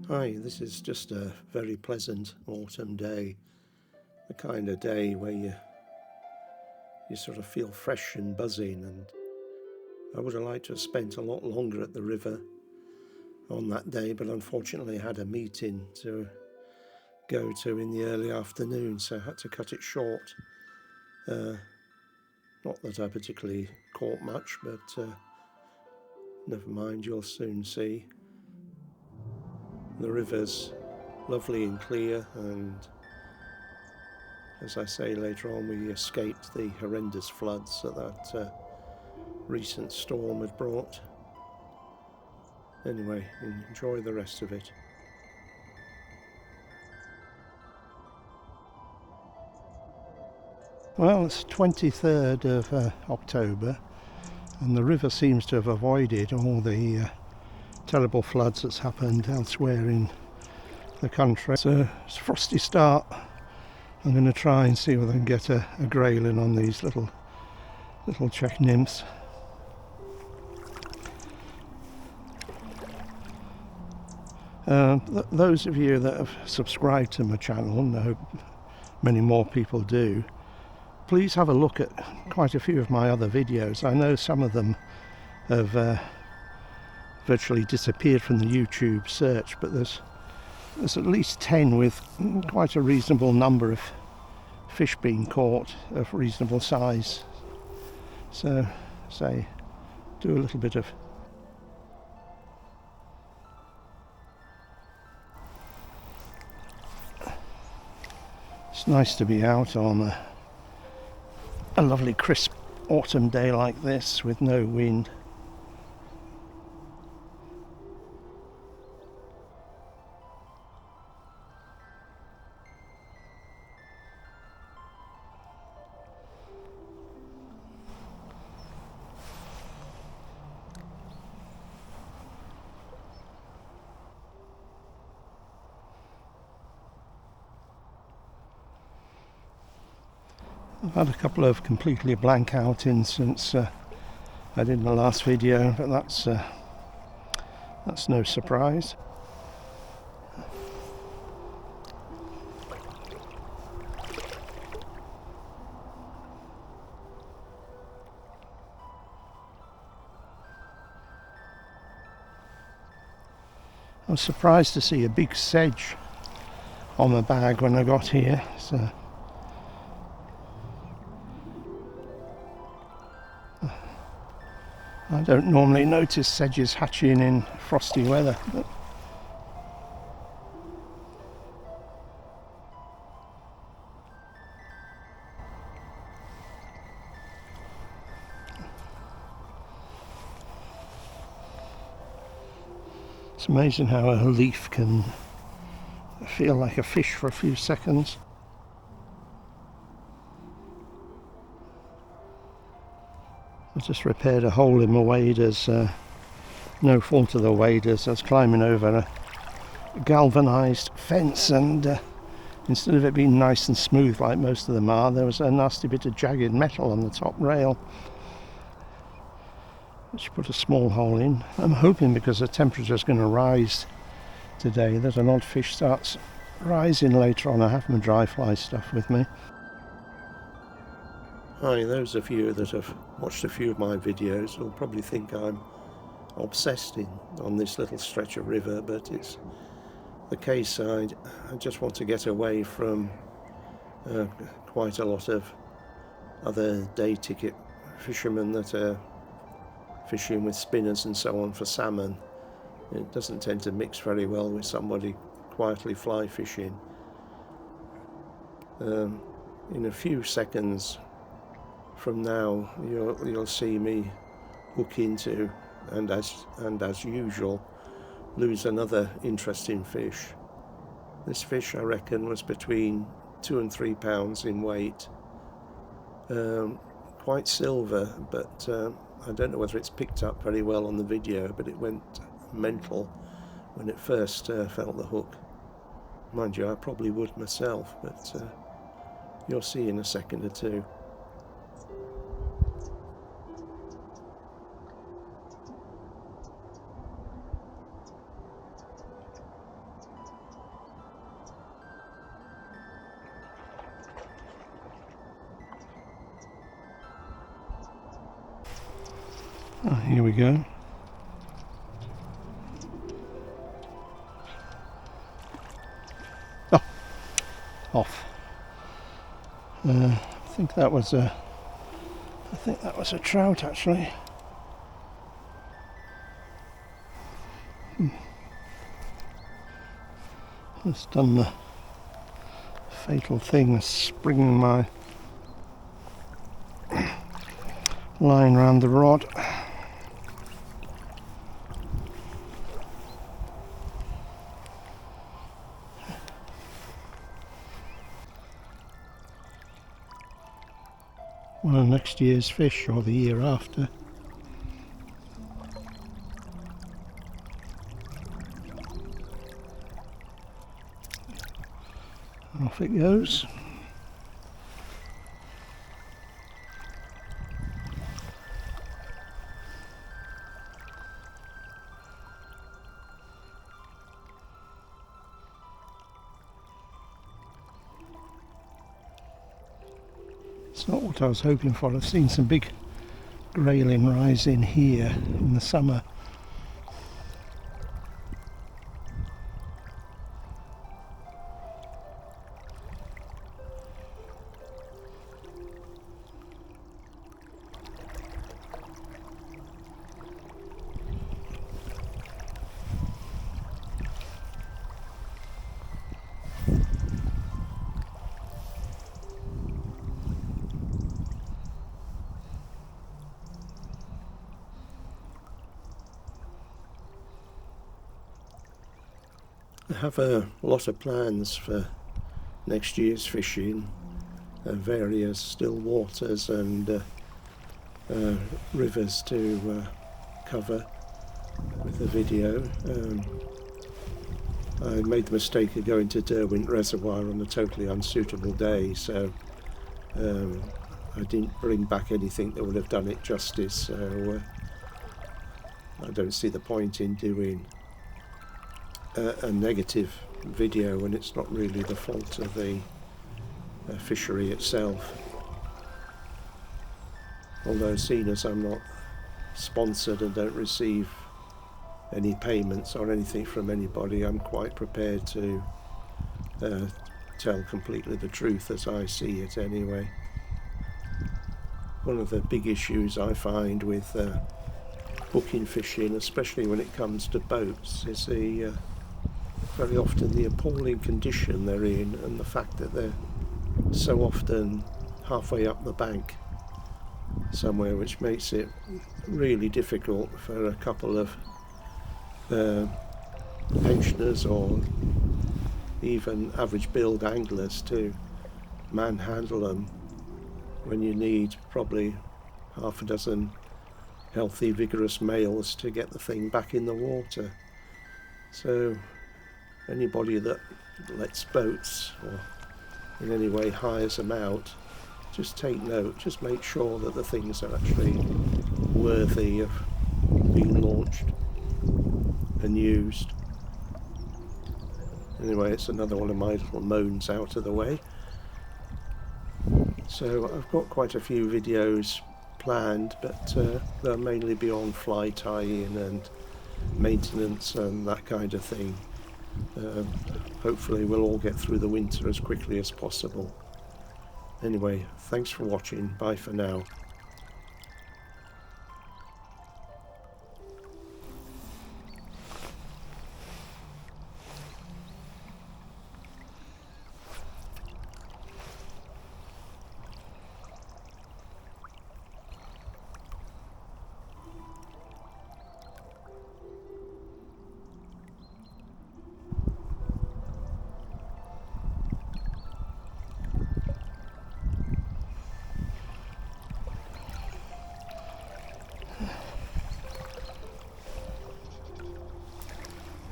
Hi, this is just a very pleasant autumn day, the kind of day where you sort of feel fresh and buzzing, and I would have liked to have spent a lot longer at the river on that day, but unfortunately I had a meeting to go to in the early afternoon, so I had to cut it short. Not that I particularly caught much, but never mind, you'll soon see. The river's lovely and clear, and as I say later on, we escaped the horrendous floods that recent storm had brought. Anyway, enjoy the rest of it. Well, it's 23rd of October, and the river seems to have avoided all the terrible floods that's happened elsewhere in the country. So it's a frosty start. I'm going to try and see whether I can get a grayling on these little Czech nymphs. Those of you that have subscribed to my channel, and I hope many more people do, please have a look at quite a few of my other videos. I know some of them have virtually disappeared from the YouTube search, but there's at least 10 with quite a reasonable number of fish being caught of reasonable size. So, say, do a little bit of it's nice to be out on a lovely crisp autumn day like this with no wind. I've had a couple of completely blank outings since I did my last video, but that's no surprise. I was surprised to see a big sedge on the bag when I got here. So I don't normally notice sedges hatching in frosty weather, but it's amazing how a leaf can feel like a fish for a few seconds. I just repaired a hole in my waders, no fault of the waders. I was climbing over a galvanised fence, and instead of it being nice and smooth like most of them are, there was a nasty bit of jagged metal on the top rail, which put a small hole in. I'm hoping, because the temperature is going to rise today, that an odd fish starts rising later on. I have my dry fly stuff with me. Hi, those of you that have watched a few of my videos will probably think I'm obsessed on this little stretch of river, but it's the case. I just want to get away from quite a lot of other day ticket fishermen that are fishing with spinners and so on for salmon. It doesn't tend to mix very well with somebody quietly fly fishing. In a few seconds from now, you'll see me hook into, and as usual, lose another interesting fish. This fish, I reckon, was between 2 and 3 pounds in weight. Quite silver, but I don't know whether it's picked up very well on the video, but it went mental when it first felt the hook. Mind you, I probably would myself, but you'll see in a second or two. Oh, here we go. Oh, off. I think that was a trout actually. It's done the fatal thing, springing my line round the rod. One of next year's fish, or the year after. Off it goes. It's not what I was hoping for. I've seen some big grayling rise in here in the summer. I have a lot of plans for next year's fishing, various still waters and rivers to cover with the video. I made the mistake of going to Derwent Reservoir on a totally unsuitable day, so I didn't bring back anything that would have done it justice, so I don't see the point in doing a negative video when it's not really the fault of the fishery itself. Although, seeing as I'm not sponsored and don't receive any payments or anything from anybody, I'm quite prepared to tell completely the truth as I see it anyway. One of the big issues I find with booking fishing, especially when it comes to boats, is very often the appalling condition they're in, and the fact that they're so often halfway up the bank somewhere, which makes it really difficult for a couple of pensioners or even average build anglers to manhandle them when you need probably half a dozen healthy, vigorous males to get the thing back in the water. So anybody that lets boats or in any way hires them out, just take note, just make sure that the things are actually worthy of being launched and used. Anyway, it's another one of my little moans out of the way. So I've got quite a few videos planned, but they'll mainly be on fly tying and maintenance and that kind of thing. Hopefully we'll all get through the winter as quickly as possible. Anyway, thanks for watching. Bye for now.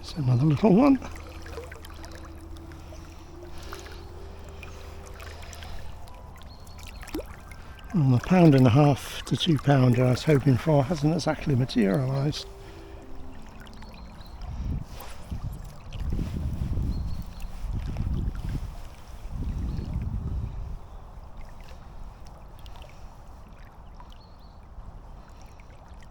There's another little one. And the £1.5 to £2 I was hoping for hasn't exactly materialised.